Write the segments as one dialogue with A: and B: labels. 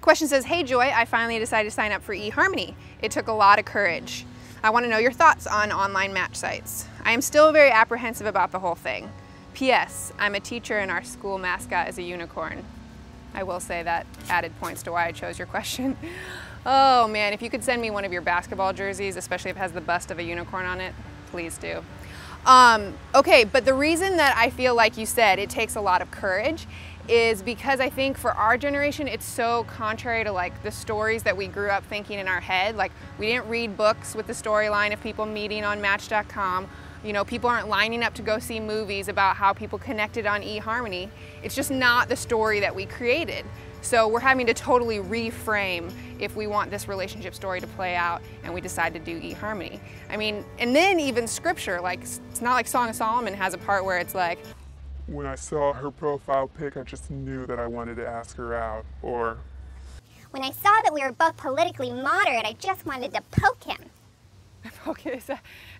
A: Question says, hey Joy, I finally decided to sign up for EHarmony. It took a lot of courage. I want to know your thoughts on online match sites. I am still very apprehensive about the whole thing. P.S. I'm a teacher and our school mascot is a unicorn. I will say that added points to why I chose your question. Oh man, if you could send me one of your basketball jerseys, especially if it has the bust of a unicorn on it, please do. Okay, but the reason that I feel like you said it takes a lot of courage is because I think for our generation, it's so contrary to like the stories that we grew up thinking in our head. Like we didn't read books with the storyline of people meeting on Match.com. You know, people aren't lining up to go see movies about how people connected on EHarmony. It's just not the story that we created. So we're having to totally reframe if we want this relationship story to play out, and we decide to do EHarmony. I mean, and then even scripture, like it's not like Song of Solomon has a part where it's like,
B: when I saw her profile pic, I just knew that I wanted to ask her out, or
C: when I saw that we were both politically moderate, I just wanted to poke him.
A: Okay,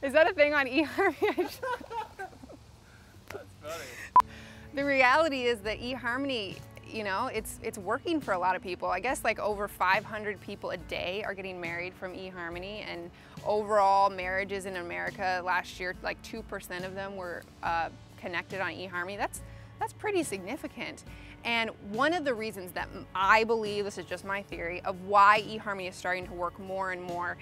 A: is that a thing on EHarmony?
B: That's funny.
A: The reality is that EHarmony, you know, it's working for a lot of people. I guess like over 500 people a day are getting married from EHarmony, and overall marriages in America last year, like 2% of them were connected on EHarmony. That's pretty significant. And one of the reasons that I believe, this is just my theory, of why EHarmony is starting to work more and more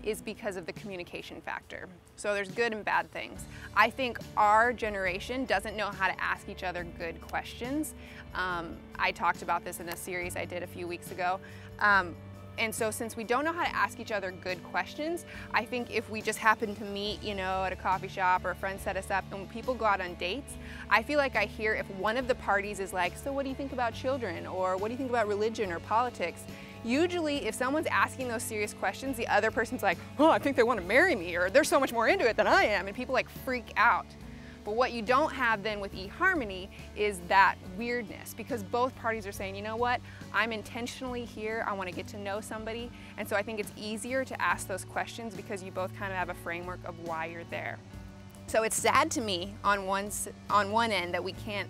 A: is because of the communication factor. So there's good and bad things. I think our generation doesn't know how to ask each other good questions. I talked about this in a series I did a few weeks ago. And so since we don't know how to ask each other good questions, I think if we just happen to meet, you know, at a coffee shop or a friend set us up and when people go out on dates, I feel like I hear if one of the parties is like, so what do you think about children? Or what do you think about religion or politics? Usually if someone's asking those serious questions, the other person's like, oh, I think they want to marry me, or they're so much more into it than I am, and people like freak out. But what you don't have then with EHarmony is that weirdness, because both parties are saying, you know what, I'm intentionally here, I want to get to know somebody, and so I think it's easier to ask those questions because you both kind of have a framework of why you're there. So it's sad to me on one end that we can't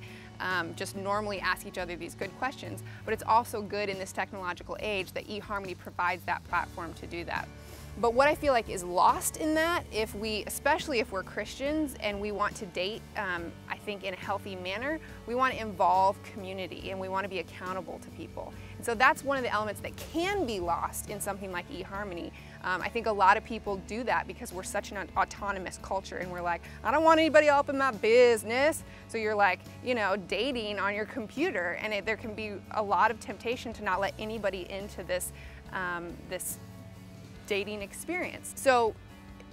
A: just normally ask each other these good questions, but it's also good in this technological age that EHarmony provides that platform to do that. But what I feel like is lost in that, especially if we're Christians and we want to date, I think in a healthy manner, we want to involve community and we want to be accountable to people. And so that's one of the elements that can be lost in something like EHarmony. I think a lot of people do that because we're such an autonomous culture and we're like, I don't want anybody up in my business. So you're like, you know, dating on your computer, and there can be a lot of temptation to not let anybody into this, this dating experience. So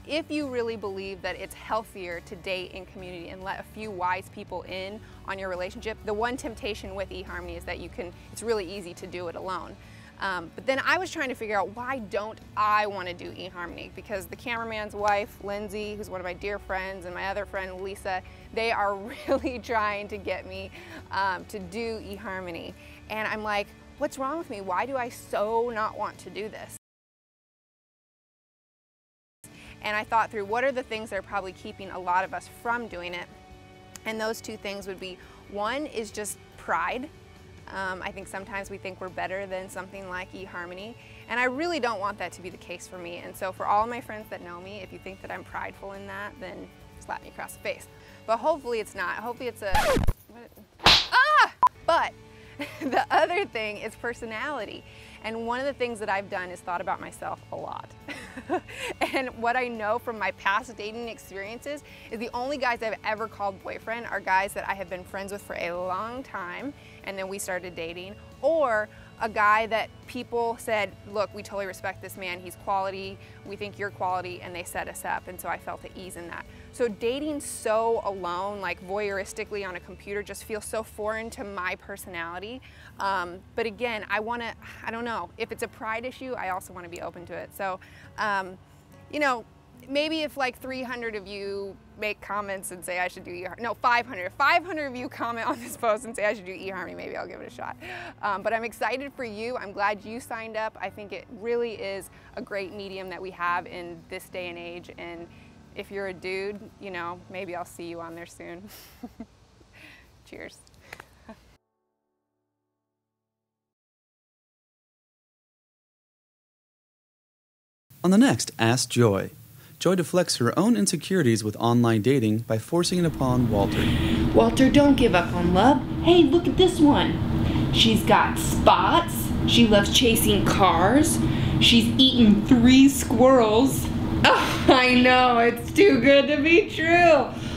A: if you really believe that it's healthier to date in community and let a few wise people in on your relationship, the one temptation with EHarmony is that it's really easy to do it alone. But then I was trying to figure out, why don't I want to do EHarmony? Because the cameraman's wife, Lindsay, who's one of my dear friends, and my other friend, Lisa, they are really trying to get me to do EHarmony. And I'm like, what's wrong with me? Why do I so not want to do this? And I thought through what are the things that are probably keeping a lot of us from doing it. And those two things would be, one is just pride. I think sometimes we think we're better than something like EHarmony, and I really don't want that to be the case for me. And so for all my friends that know me, if you think that I'm prideful in that, then slap me across the face. But hopefully it's not. Hopefully it's But the other thing is personality. And one of the things that I've done is thought about myself a lot. And what I know from my past dating experiences is the only guys I've ever called boyfriend are guys that I have been friends with for a long time and then we started dating, or a guy that people said, look, we totally respect this man, he's quality, we think you're quality, and they set us up, and so I felt at ease in that. So dating so alone, like voyeuristically on a computer, just feels so foreign to my personality. But again, I don't know, if it's a pride issue, I also want to be open to it. So, you know, maybe if like 300 of you make comments and say I should do EHarmony, no, 500. If 500 of you comment on this post and say I should do EHarmony, maybe I'll give it a shot. But I'm excited for you. I'm glad you signed up. I think it really is a great medium that we have in this day and age. And if you're a dude, you know, maybe I'll see you on there soon. Cheers.
D: On the next Ask Joy, Joy deflects her own insecurities with online dating by forcing it upon Walter.
E: Walter, don't give up on love. Hey, look at this one. She's got spots. She loves chasing cars. She's eaten 3 squirrels. Oh, I know, it's too good to be true.